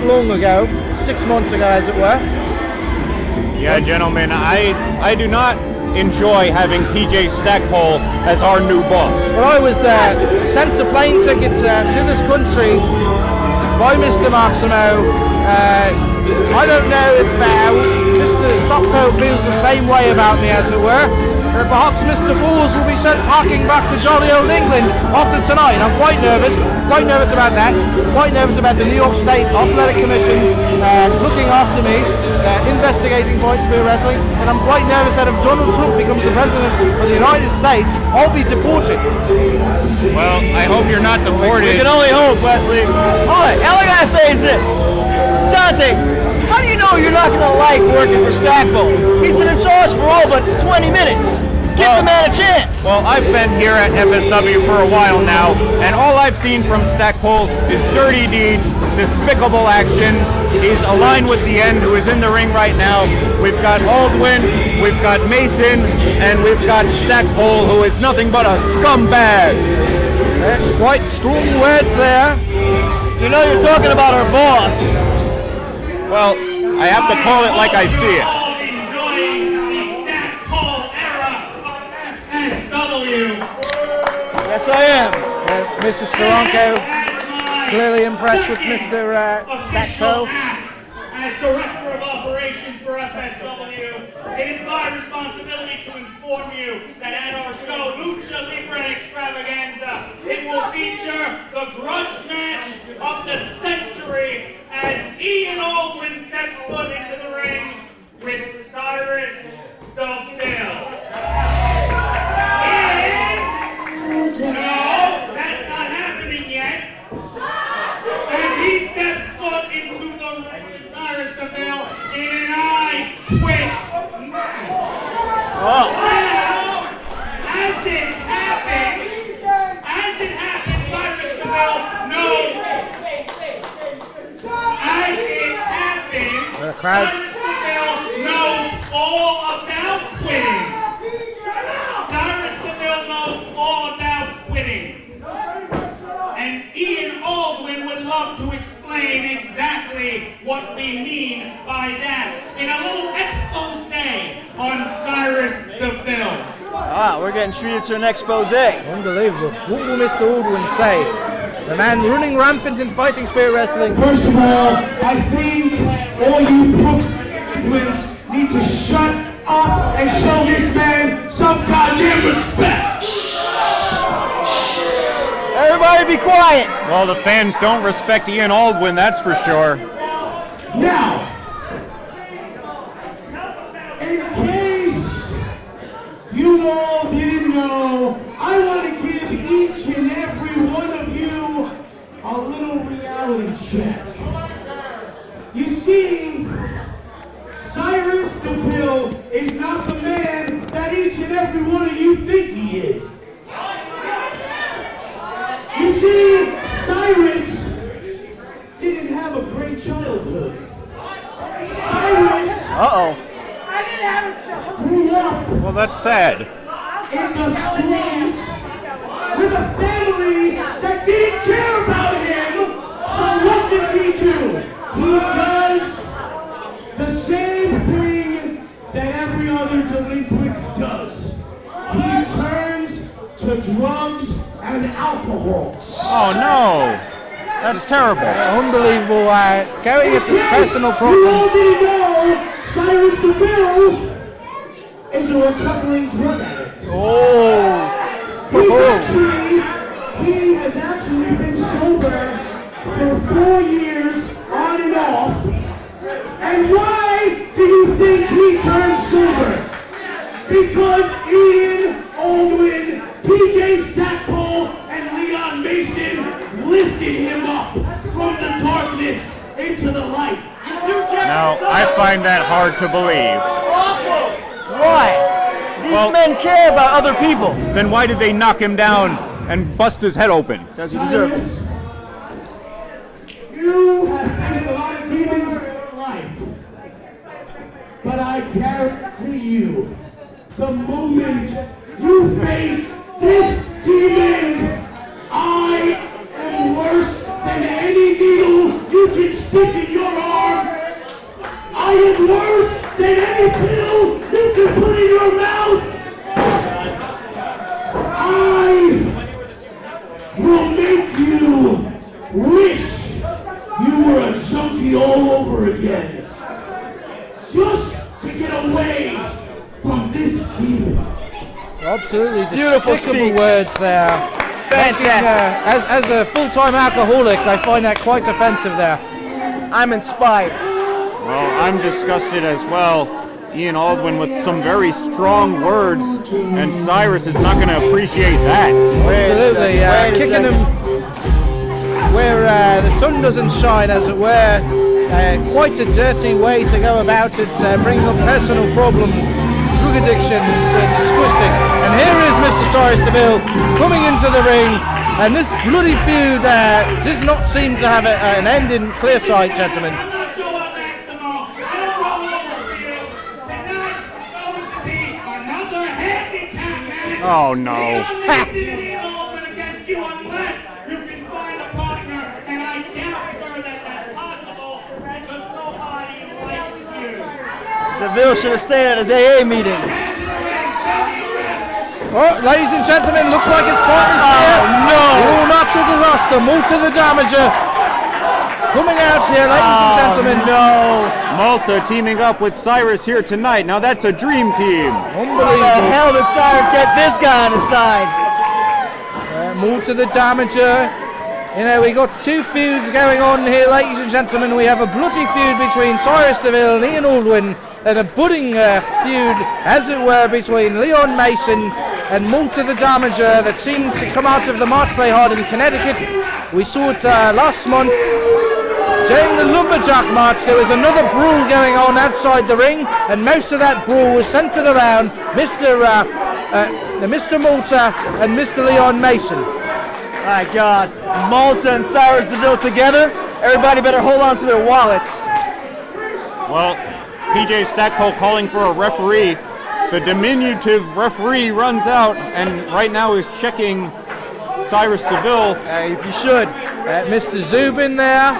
long ago, 6 months ago as it were. Yeah, gentlemen, I do not enjoy having PJ Stackpole as our new boss. Well, I was sent a plane ticket to this country by Mr. Maximo. I don't know if Mr. Stockpole feels the same way about me, as it were. Perhaps Mr. Bolls will be sent packing back to jolly old England after tonight. I'm quite nervous about that. Quite nervous about the New York State Athletic Commission looking after me, investigating point spear wrestling, and I'm quite nervous that if Donald Trump becomes the president of the United States, I'll be deported. Well, I hope you're not deported. We can only hope, Wesley. Alright, all I gotta say is this. Dante, how do you know you're not gonna like working for Stackpole? He's been in charge for all but 20 minutes. Give the man a chance. Well, I've been here at FSW for a while now, and all I've seen from Stackpole is dirty deeds, despicable actions. He's aligned with the End, who is in the ring right now. We've got Aldwin, we've got Mason, and we've got Stackpole, who is nothing but a scumbag. Quite strong words there. You know you're talking about our boss. Well, I have to call it like I see it. Yes, I am. Mrs. Steranko, clearly impressed with Mr. Stackpole. As Director of Operations for FSW, it is my responsibility to inform you that at our show, Lucha Libre Extravaganza, it will feature the grudge match of the century as Ian Aldwin steps foot into the ring with Cyrus Deville. No, that's not happening yet. As he steps foot into the ring with Cyrus Deville, Ian and I quit. Oh. Now, as it happens, Cyrus Deville knows. As it happens, Cyrus Deville knows all about quitting. Cyrus Deville knows all about quitting. And Ian Aldwin would love to explain exactly what we mean by that in a little expose on Cyrus Deville. Ah, we're getting treated to an expose. Unbelievable. What will Mr. Aldwin say? The man running rampant in fighting spirit wrestling. First of all, I think all you Brooklyns need to shut up and show this man some goddamn respect. Everybody be quiet. Well, the fans don't respect Ian Aldwin, that's for sure. Now, in case you all didn't know, I want to give each and every one of you a little reality check. You see, Cyrus Deville is not the man that each and every one of you think he is. You see, Cyrus didn't have a great childhood. Cyrus I didn't have a childhood. grew up Well, that's sad. in the slums with a family that didn't care about him. So what does he do? He does the same thing that every other delinquent does. He turns to drugs and alcohol. Oh, no. That's terrible. Unbelievable. Going at his personal You problems. already know Cyrus Deville is a recovering drug addict. He has actually been sober for 4 years on and off. And why do you think he turned sober? Because Ian Aldwin, PJ Stackpole, and Leon Mason lifted him up from the darkness into the light. Now, I find that hard to believe. Why? These men care about other people. Then why did they knock him down and bust his head open? Because he deserves it. Cyrus, you have faced a lot of demons in your life. But I guarantee you, the moment you face this demon, I am worse than any needle you can stick stick in your arm. I am worse than any pill you can put in your mouth. I will make you wish you were a junkie all over again. Just to get away from this demon. Absolutely Beautiful despicable speech. words there. Fantastic. As a full-time alcoholic, I find that quite offensive there. I'm inspired. Well, I'm disgusted as well. Ian Aldwin with some very strong words, and Cyrus is not going to appreciate that. Absolutely, Wait a kicking second. him where the sun doesn't shine, as it were. Quite a dirty way to go about it, bringing up personal problems, drug addiction. It's disgusting. And here is Mr. Cyrus Deville coming into the ring, and this bloody feud does not seem to have an end in clear sight, gentlemen. Oh no. Deville should have stayed at his AA meeting. Oh, ladies and gentlemen, looks like his partner's here. no. Oh, natural disaster. Malta the Damager coming out here, ladies and gentlemen. No. Malta teaming up with Cyrus here tonight. Now that's a dream team. How the Unbelievable. hell did Cyrus get this guy on his side? Malta the Damager. You know, we got two feuds going on here, ladies and gentlemen. We have a bloody feud between Cyrus Deville and Ian Aldwin, and a budding feud, as it were, between Leon Mason and Malta the Damager that seemed to come out of the match they had in Connecticut. We saw it last month during the lumberjack match. There was another brawl going on outside the ring, and most of that brawl was centered around Mr. Malta and Mr. Leon Mason. My God, Malta and Cyrus Deville together. Everybody better hold on to their wallets. Well, PJ Stackpole calling for a referee. The diminutive referee runs out and right now is checking Cyrus Deville. You should. Mr. Zubin there,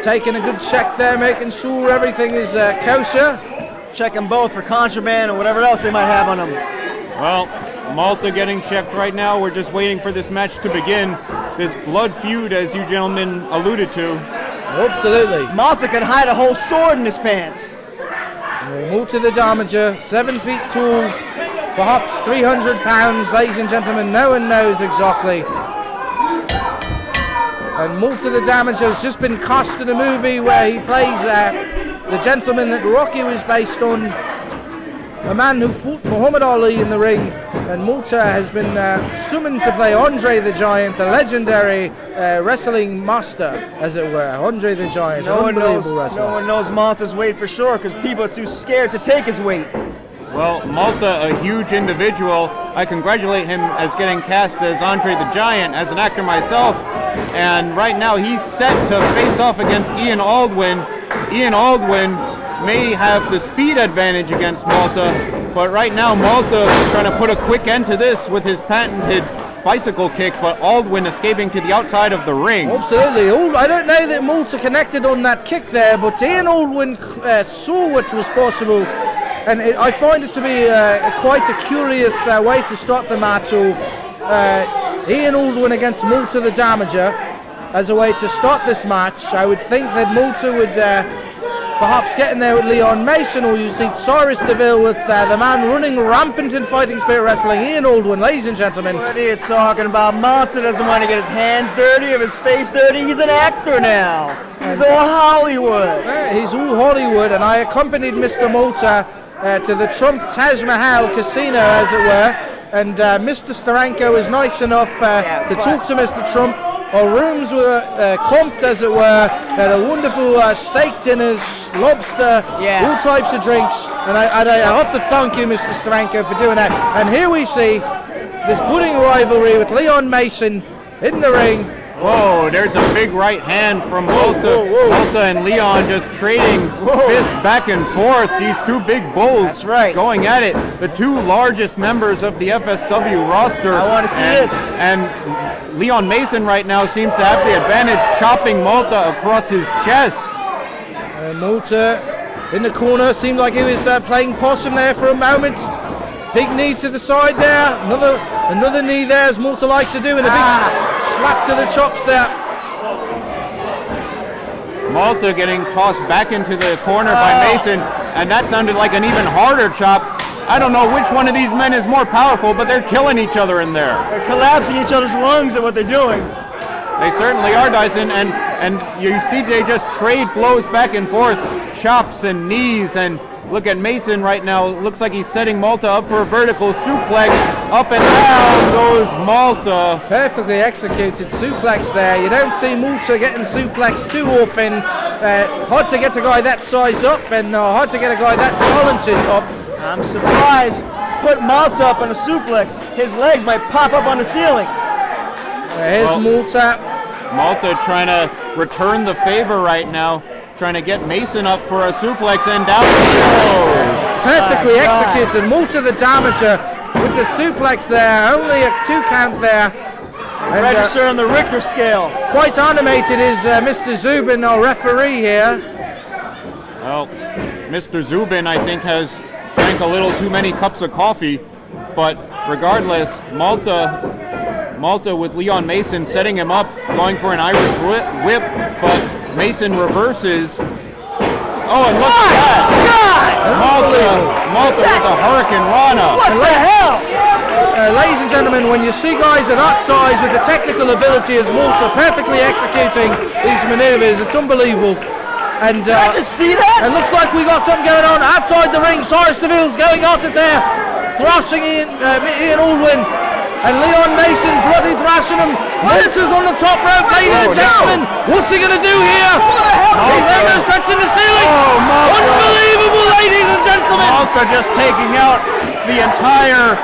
taking a good check there, making sure everything is kosher. Check them both for contraband or whatever else they might have on them. Well, Malta getting checked right now. We're just waiting for this match to begin. This blood feud, as you gentlemen alluded to. Absolutely. Malta can hide a whole sword in his pants. Malta the Damager, 7 feet tall, perhaps 300 pounds, ladies and gentlemen, no one knows exactly. And Malta the Damager has just been cast in a movie where he plays the gentleman that Rocky was based on, a man who fought Muhammad Ali in the ring. And Malta has been summoned to play Andre the Giant, the legendary wrestling master, as it were. Andre the Giant, No an one unbelievable wrestler. knows Malta's weight for sure because people are too scared to take his weight. Well, Malta, a huge individual. I congratulate him as getting cast as Andre the Giant, as an actor myself. And right now he's set to face off against Ian Aldwin. Ian Aldwin may have the speed advantage against Malta, but right now Malta is trying to put a quick end to this with his patented bicycle kick, but Aldwin escaping to the outside of the ring. Absolutely. I don't know that Malta connected on that kick there, but Ian Aldwin saw what was possible, and I find it to be quite a curious way to start the match off. Ian Aldwin against Malta the Damager as a way to start this match. I would think that Malta would perhaps get in there with Leon Mason, or you see Cyrus Deville with the man running rampant in fighting spirit wrestling, Ian Aldwin, ladies and gentlemen. What are you talking about? Malta doesn't want to get his hands dirty or his face dirty. He's an actor now. He's all Hollywood. He's all Hollywood, and I accompanied Mr. Malta to the Trump Taj Mahal Casino, as it were, and Mr. Steranko was nice enough to talk to Mr. Trump. Our rooms were comped, as it were. Had a wonderful steak dinners, lobster, all types of drinks. And I have to thank you, Mr. Steranko, for doing that. And here we see this budding rivalry with Leon Mason in the ring. Whoa, there's a big right hand from Malta. Malta and Leon just trading fists back and forth. These two big bulls That's right. going at it. The two largest members of the FSW roster. I want to see this. And Leon Mason right now seems to have the advantage, chopping Malta across his chest. Malta in the corner, seemed like he was playing possum there for a moment. Big knee to the side there, another knee there as Malta likes to do, and a big slap to the chops there. Malta getting tossed back into the corner by Mason, and that sounded like an even harder chop. I don't know which one of these men is more powerful, but they're killing each other in there. They're collapsing each other's lungs at what they're doing. They certainly are, Dyson, and you see they just trade blows back and forth, chops and knees, and look at Mason right now. Looks like he's setting Malta up for a vertical suplex. Up and down goes Malta. Perfectly executed suplex there. You don't see Malta getting suplexed too often. Hard to get a guy that size up, and hard to get a guy that talented up. I'm surprised. Put Malta up on a suplex. His legs might pop up on the ceiling. Here's Malta. Malta trying to return the favor right now. Trying to get Mason up for a suplex, and down he goes. Perfectly executed. Malta the damager with the suplex there. Only a 2 count there. And, Register on the Richter scale. quite animated is Mr. Zubin, our referee here. Well, Mr. Zubin, I think, has drank a little too many cups of coffee, but regardless, Malta with Leon Mason setting him up, going for an Irish whip, but Mason reverses. Oh, and look at that! Malta with a Hurricane Rana. What the hell? Ladies and gentlemen, when you see guys of that size with the technical ability as Malta perfectly executing these maneuvers, it's unbelievable. And Did I just see that? it looks like we got something going on outside the ring. Cyrus Deville's going at it there, thrashing Ian Aldwin. And Leon Mason bloody thrashing him. Malta's on the top rope, ladies and gentlemen. What's he going to do here? He's almost touching the ceiling. Unbelievable, ladies and gentlemen. Malta just taking out the entire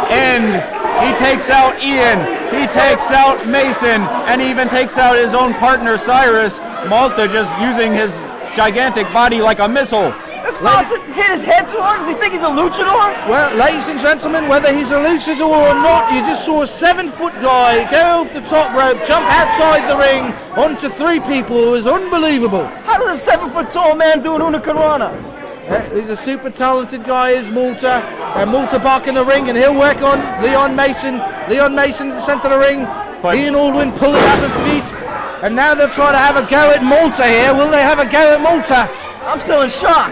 end. He takes out Ian. He takes out Mason, and he even takes out his own partner Cyrus. Malta just using his gigantic body like a missile. This Malta hit his head too hard. Does he think he's a luchador? Well, ladies and gentlemen, whether he's a luchador or not, you just saw a 7-foot guy go off the top rope, jump outside the ring onto 3 people. It was unbelievable. How does a 7-foot tall man do an Hurricane? He's a super talented guy, is Malta. Malta back in the ring, and he'll work on Leon Mason. Leon Mason at the centre of the ring. Ian Aldwin pulling at his feet. And now they'll try to have a go at Malta here. Will they have a go at Malta? I'm still in shock.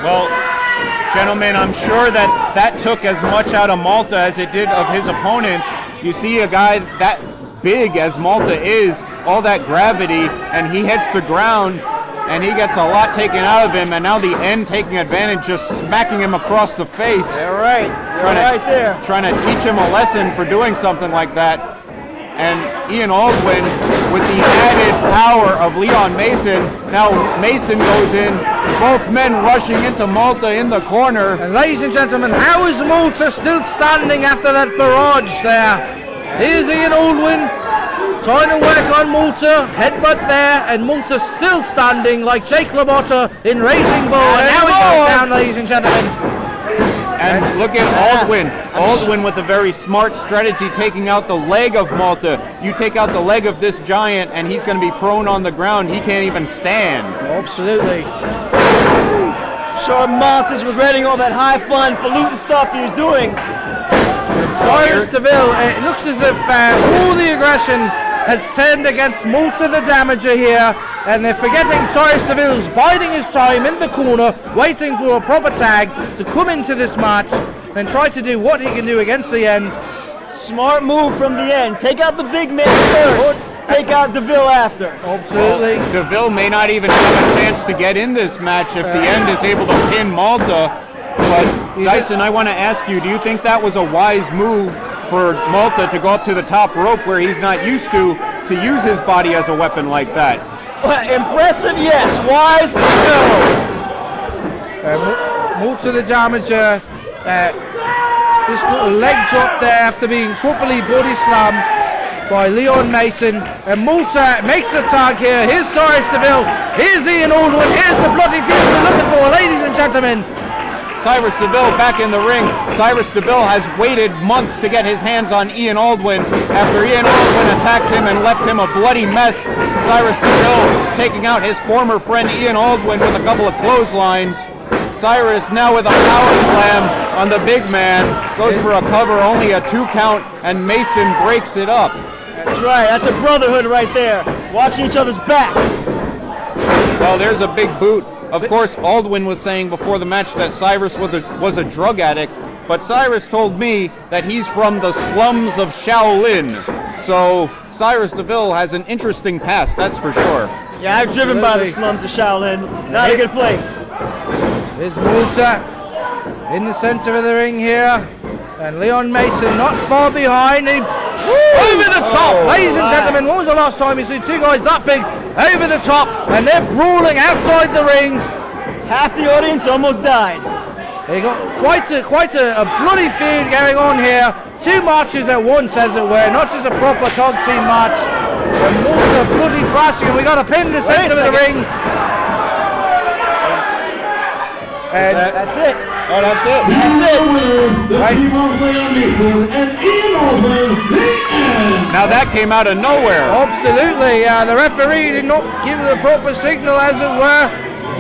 Well, gentlemen, I'm sure that took as much out of Malta as it did of his opponents. You see a guy that big as Malta is, all that gravity, and he hits the ground, and he gets a lot taken out of him, and now the end taking advantage, just smacking him across the face. You're right. You're right there. Trying to teach him a lesson for doing something like that. And Ian Aldwin with the added power of Leon Mason. Now Mason goes in, both men rushing into Malta in the corner. And ladies and gentlemen, how is Malta still standing after that barrage there? Here's Ian Aldwin trying to work on Malta, headbutt there, and Malta still standing like Jake LaMotta in Raging Bull. And now he goes down, ladies and gentlemen. And look at Aldwin. Aldwin with a very smart strategy, taking out the leg of Malta. You take out the leg of this giant, and he's going to be prone on the ground. He can't even stand. Absolutely. Sure, Malta's regretting all that high fun falutin stuff he was doing. Cyrus Deville, it looks as if all the aggression has turned against Malta the Damager here, and they're forgetting Cyrus Deville's biding his time in the corner, waiting for a proper tag to come into this match, then try to do what he can do against the end. Smart move from the end. Take out the big man first. Take out Deville after. Absolutely. Well, Deville may not even have a chance to get in this match if the end is able to pin Malta. But Dyson, I want to ask you, do you think that was a wise move for Malta to go up to the top rope where he's not used to use his body as a weapon like that? Well, impressive, yes. Wise, no. Malta the Damager, just got a leg drop there after being properly body slammed. by Leon Mason. And Malta makes the tag here. Here's Cyrus Deville. Here's Ian Aldwin. Here's the bloody feud we're looking for, ladies and gentlemen. Cyrus Deville back in the ring. Cyrus Deville has waited months to get his hands on Ian Aldwin after Ian Aldwin attacked him and left him a bloody mess. Cyrus Deville taking out his former friend Ian Aldwin with a couple of clotheslines. Cyrus now with a power slam on the big man. Goes for a cover, only a 2 count, and Mason breaks it up. That's right. That's a brotherhood right there. Watching each other's backs. Well, there's a big boot. Of course, Aldwin was saying before the match that Cyrus was a drug addict, but Cyrus told me that he's from the slums of Shaolin. So Cyrus Deville has an interesting past, that's for sure. Yeah, I've driven by the slums of Shaolin. Not a good place. There's Malta in the center of the ring here. And Leon Mason not far behind. Over the top, ladies and gentlemen. When was the last time you see two guys that big over the top and they're brawling outside the ring? Half the audience almost died. They got quite a bloody feud going on here. 2 matches at once, as it were, not just a proper tag team match. And Malta bloody thrashing, and we got a pin in the center of the ring. And that's it. Oh, that's it. That's it. The team of Leon Mason and Ian Aldwin, the end. Now that came out of nowhere. Absolutely, the referee did not give the proper signal, as it were.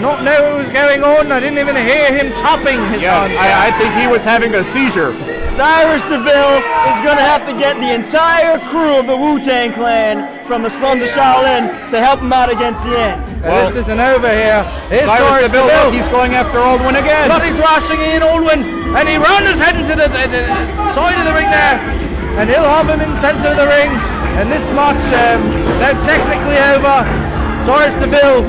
Not know what was going on. I didn't even hear him tapping his hands. I think he was having a seizure. Cyrus Deville is going to have to get the entire crew of the Wu-Tang Clan from the slums of Shaolin to help him out against the end. This isn't over here. Here's Cyrus Deville, look, he's going after Aldwin again. Bloody thrashing Ian Aldwin, and he ran his head into the side of the ring there, and he'll have him in the centre of the ring. And this match now technically over. Cyrus Deville.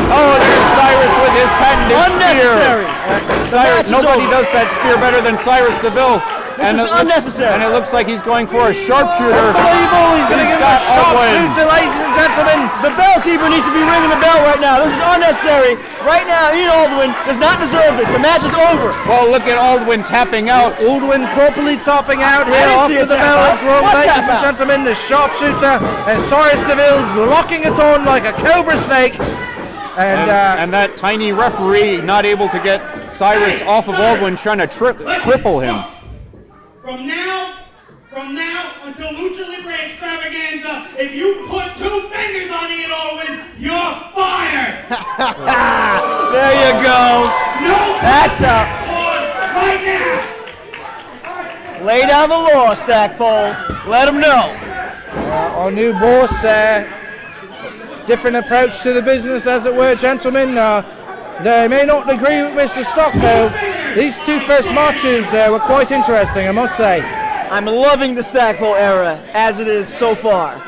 Oh, there's Cyrus with his patented Unnecessary. spear. Nobody does that spear better than Cyrus Deville. This is unnecessary. And it looks like he's going for a sharpshooter. Unbelievable. He's going to give him a sharpshooter, ladies and gentlemen. The bellkeeper needs to be ringing the bell right now. This is unnecessary. Right now, Ian Aldwin does not deserve this. The match is over. Well, look at Aldwin tapping out. Aldwin's properly topping out here after the bell is rung, ladies and gentlemen. The sharpshooter, and Cyrus Deville's locking it on like a cobra snake. And that tiny referee not able to get Cyrus off of Aldwin, trying to cripple him. From now until Lucha Libre Extravaganza, if you put 2 fingers on Ian Aldwin, you're fired. There you go. No. That's up. Right now. Lay down the law, Stackpole. Let him know. Our new boss, different approach to the business, as it were, gentlemen. They may not agree with Mr. Stockpole. These 2 first matches were quite interesting, I must say. I'm loving the Stackpole era as it is so far.